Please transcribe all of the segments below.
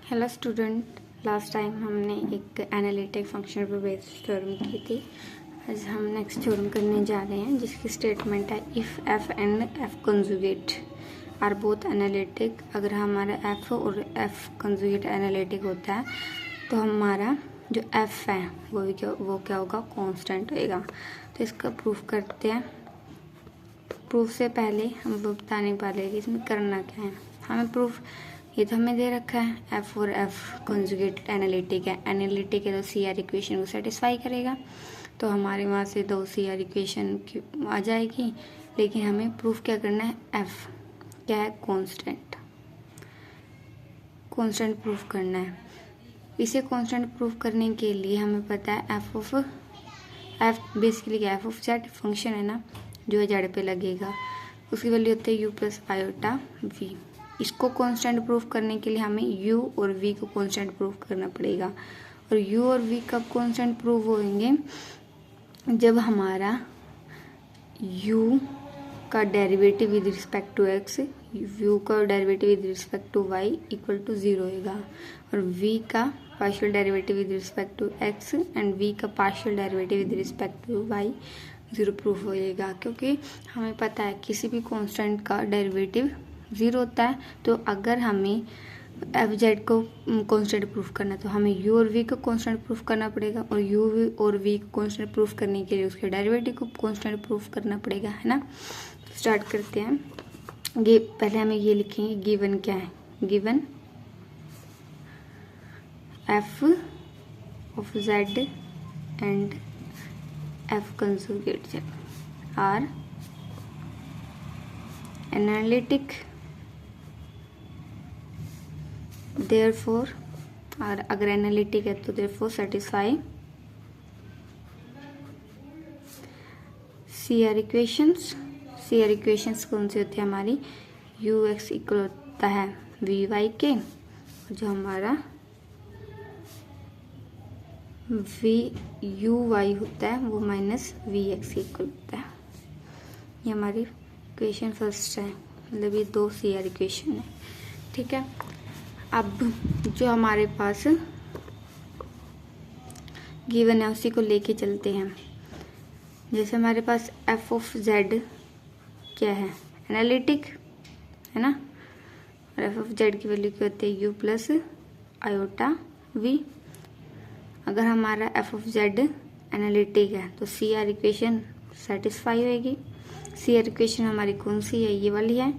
Hello student, last time हमने एक analytic function पर बेस्ड थ्योरम की थी। आज हम नेक्स्ट थ्योरम करने जा रहे हैं जिसकी स्टेटमेंट है if F and F conjugate are both analytic. अगर हमारा एफ और एफ कंजुगेट एनालिटिक होता है तो हमारा जो एफ है वो क्या होगा, कांस्टेंट होएगा। तो इसका प्रूफ करते हैं। प्रूफ से पहले हम बताने वाले कि इसमें करना क्या है। हमें प्रूफ ये तो हमें दे रखा है एफ और एफ कंजुगेट एनालिटिक है। एनालिटिक है तो सी आर इक्वेशन को सेटिस्फाई करेगा, तो हमारे वहाँ से दो सी आर इक्वेशन आ जाएगी। लेकिन हमें प्रूफ क्या करना है, एफ क्या है, कांस्टेंट प्रूफ करना है। इसे कांस्टेंट प्रूफ करने के लिए हमें पता है एफ बेसिकली क्या है, एफ ऑफ जेड फंक्शन है ना, जो जेड पे लगेगा, उसकी वैल्यू होती है यू प्लस आयोटा वी। इसको कांस्टेंट प्रूफ करने के लिए हमें u और v को कांस्टेंट प्रूफ करना पड़ेगा। और u और v कब कांस्टेंट प्रूफ होंगे, जब हमारा u का derivative with respect to x, u का derivative with respect to y equal to 0 होगा, और v का partial derivative with respect to x and v का partial derivative with respect to y 0 proof होएगा। क्योंकि हमें पता है किसी भी कांस्टेंट का डेरिवेटिव 0 होता है। तो अगर हमें एफ जेड को कांस्टेंट प्रूफ करना है तो हमें u और v को कांस्टेंट प्रूफ करना पड़ेगा, और u और v को कांस्टेंट प्रूफ करने के लिए उसके डेरिवेटिव को कांस्टेंट प्रूफ करना पड़ेगा, है ना। तो स्टार्ट करते हैं। ये पहले हमें ये लिखेंगे, गिवन क्या है, given F of Z and F conjugate Z are analytic, therefore, और अगर एनालिटिक है तो therefore satisfy C R equations. C R equations कौन सी होती है हमारी, यू एक्स इक्वल होता है वी वाई के, और जो हमारा वी यू वाई होता है वो माइनस वी एक्स इक्वल होता है। ये हमारी इक्वेशन फर्स्ट है, मतलब ये दो सी आर इक्वेशन है, ठीक है। अब जो हमारे पास गिवन है उसी को लेके चलते हैं। जैसे हमारे पास एफ ऑफ जेड क्या है, एनालिटिक है ना, और एफ ऑफ जेड की वैल्यू क्या होती है, यू प्लस आयोटा वी। अगर हमारा एफ ऑफ जेड एनालिटिक है तो सी आर इक्वेशन सेटिस्फाई होएगी। सी आर इक्वेशन हमारी कौन सी है, ये वाली है।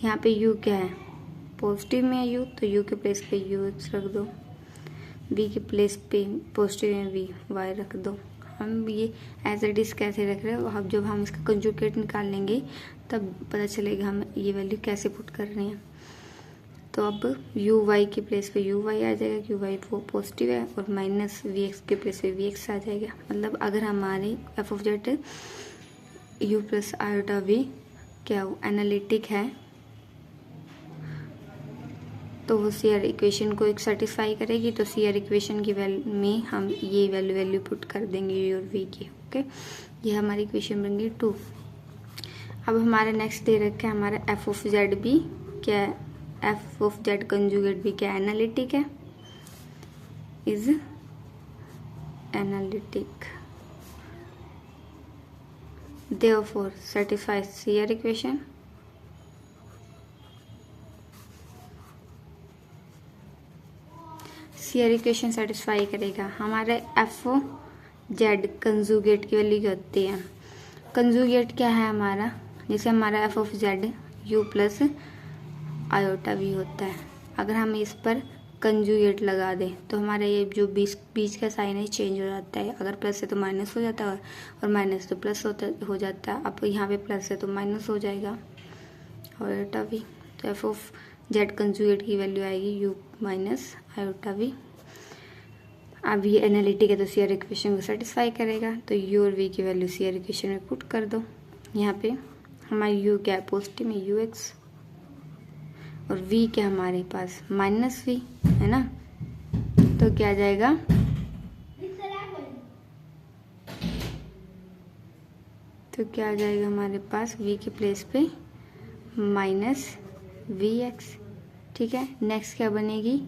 यहाँ पे यू क्या है, पॉजिटिव में है यू, तो यू के प्लेस पे यू एक्स रख दो, वी के प्लेस पे पॉजिटिव में वी वाई रख दो। हम ये एज इट इज कैसे रख रहे हैं, अब जब हम इसका कंजुगेट निकाल लेंगे तब पता चलेगा हम ये वैल्यू कैसे पुट कर रहे हैं। तो अब यू वाई के प्लेस पे यू वाई आ जाएगा, क्यों वाई पॉजिटिव है, और माइनस वी एक्स के प्लेस पे वी एक्स आ जाएगा। मतलब अगर हमारे F of Z U plus iota V क्या एनालिटिक है तो वो सी आर इक्वेशन को एक सेटिस्फाई करेगी। तो सी आर इक्वेशन की में हम ये वैल्यू पुट कर देंगे यू और वी की, ओके। ये हमारी इक्वेशन बन गई 2। अब हमारा नेक्स्ट दे रखा है हमारा एफ ऑफ जेड भी क्या है, एफ ऑफ जेड कंजुगेट भी क्या एनालिटिक है, is analytic, therefore satisfies C R equation. C R equation satisfy करेगा। हमारे एफ जेड कंजुगेट की वैल्यू क्या होती है, कंजुगेट क्या है हमारा, जैसे हमारा F of Z U plus iota V होता है। अगर हम इस पर कंजुगेट लगा दें तो हमारा ये जो बीच का साइन है चेंज हो जाता है। अगर प्लस है तो माइनस हो जाता है, और माइनस तो प्लस हो जाता है। अब यहाँ पे प्लस है तो माइनस हो जाएगा, आयोटा वी। तो एफ ऑफ जेड कंजुगेट की वैल्यू आएगी यू माइनस आयोटा वी। अब ये एनालिटिक है तो सी आर इक्वेशन को सेटिस्फाई करेगा। तो यू और वी की वैल्यू सी आर इक्वेशन में पुट कर दो। यहाँ पे हमारा यू क्या है, पॉजिटिव में यू एक्स, और v क्या हमारे पास माइनस वी है ना, तो क्या आ जाएगा, तो क्या आ जाएगा हमारे पास v के प्लेस पे माइनस वी एक्स, ठीक है। नेक्स्ट क्या बनेगी,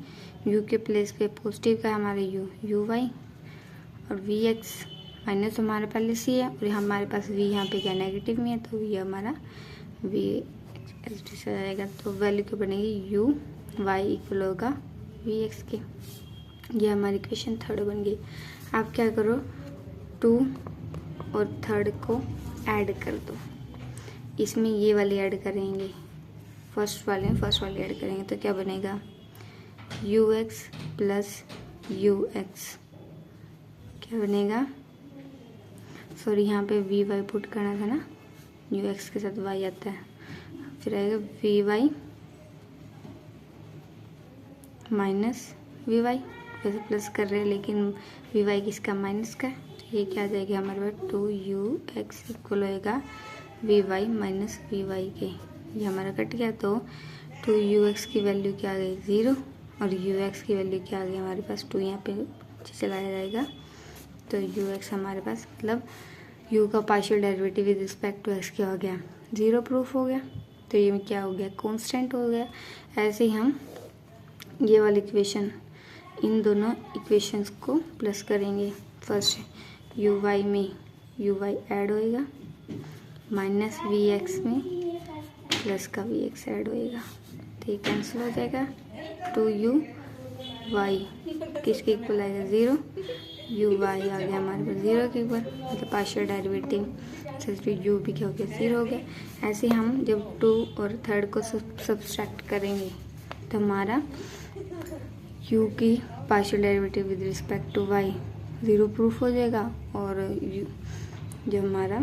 यू के प्लेस पे पॉजिटिव का हमारे यू वाई, और वी एक्स माइनस हमारे पहले सी है, और हमारे पास वी यहाँ पे क्या नेगेटिव में है, तो वी हमारा वी एक्स आ जाएगा। तो वैल्यू क्या बनेगी, यू वाई इक्वल होगा वी एक्स के। ये हमारी इक्वेशन थर्ड बन गई। आप क्या करो, 2 और थर्ड को ऐड कर दो। इसमें ये वाली ऐड करेंगे, फर्स्ट वाली ऐड करेंगे, तो क्या बनेगा, you x plus you x क्या बनेगा, सॉरी यहाँ पे वी वाई पुट करना था ना, यू एक्स के साथ वाई आता है, फिर आएगा V Y minus V Y, वैसे प्लस कर रहे हैं लेकिन वी वाई किसका, माइनस का है, तो ये क्या आ जाएगा हमारे पास 2ux इक्वल होएगा V Y minus V Y के। ये हमारा कट गया, तो 2ux की वैल्यू क्या आ गई 0, और ux की वैल्यू क्या आ गई हमारे पास 2, यहाँ पे चलाया जाएगा। तो ux हमारे पास मतलब u का partial derivative with respect to x क्या हो गया, 0 प्रूफ हो गया। तो ये क्या हो गया, कांस्टेंट हो गया। ऐसे ही हम ये वाली इक्वेशन, इन दोनों इक्वेशंस को प्लस करेंगे। फर्स्ट यू वाई में यू वाई ऐड होएगा, माइनस वी एक्स में प्लस का वी एक्स ऐड होएगा, तो ये कैंसिल हो जाएगा। 2u वाई किसके इक्वल आएगा 0, यू वाई आ गया हमारे पास 0 के ऊपर, मतलब पार्शियल डेरिवेटिव से यू भी क्या हो गया 0 हो गया। ऐसे हम जब 2 और थर्ड को सब्सट्रैक्ट करेंगे तो हमारा यू की partial derivative with respect to Y 0 proof हो जाएगा, और जो हमारा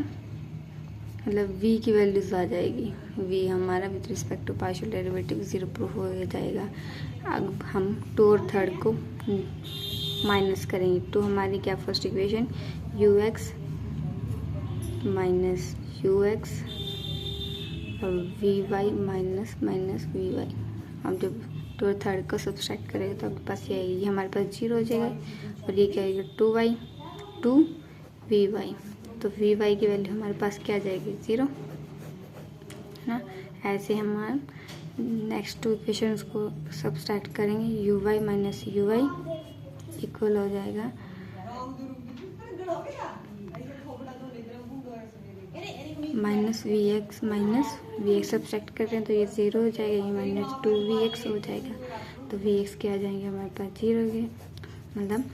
मतलब v की वैल्यूज आ जाएगी, v हमारा with respect to partial derivative 0 proof हो जाएगा। अब हम 2 और थर्ड को माइनस करेंगे, 2 हमारी क्या first equation ux minus ux और V Y minus V Y. हम जब 2 और थर्ड को सब्सट्रैक्ट करेंगे तो आपके पास ये हमारे पास 0 हो जाएगा, और ये क्या आएगा 2y 2 वी वाई, तो वी वाई की वैल्यू हमारे पास क्या आ जाएगी 0 है ना। ऐसे हम नेक्स्ट 2 इक्वेशंस को सब्सट्रैक्ट करेंगे, U Y minus U Y equal हो जाएगा माइनस वी एक्स सब्सट्रैक्ट करते हैं तो ये 0 हो जाएगा, ये माइनस 2vx हो जाएगा, तो vx क्या आ जाएंगे हमारे पास 0 हो गए। मतलब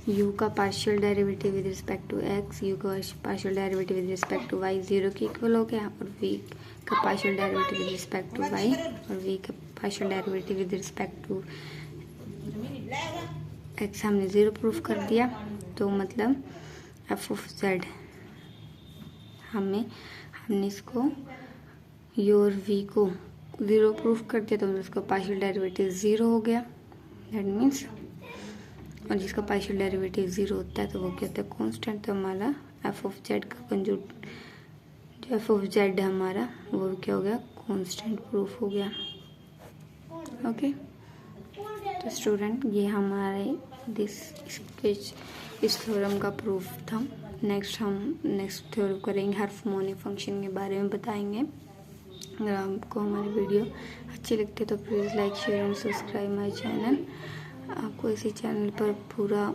u का partial derivative with respect to x, u का partial derivative with respect to y 0 के इक्वल हो गया, और v का partial derivative with respect to y और v का partial derivative with respect to x हमने 0 प्रूफ कर दिया। तो मतलब f ऑफ z हमने इसको u और v को 0 प्रूफ कर दिया, तो उसका पार्शियल डेरिवेटिव 0 हो गया, दैट मीन्स, और जिसका पार्शियल डेरिवेटिव 0 होता है तो वो क्या होता है कांस्टेंट। तो हमारा f ऑफ z का कंजूट जो f ऑफ z हमारा वो क्या हो गया कांस्टेंट प्रूफ हो गया। ओके तो स्टूडेंट ये हमारे इस थ्योरम का प्रूफ था। नेक्स्ट थ्योरम करेंगे, हार्मोनिक फंक्शन के बारे में बताएंगे। अगर आपको हमारी वीडियो अच्छी लगती है तो please like share and subscribe my channel. आपको इसी चैनल पर पूरा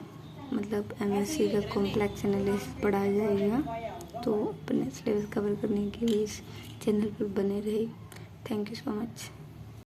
मतलब MSc का कॉम्प्लेक्स एनालिसिस पढ़ाया जाएगा, तो अपने सिलेबस कवर करने के लिए इस चैनल पर बने रहे। Thank you so much.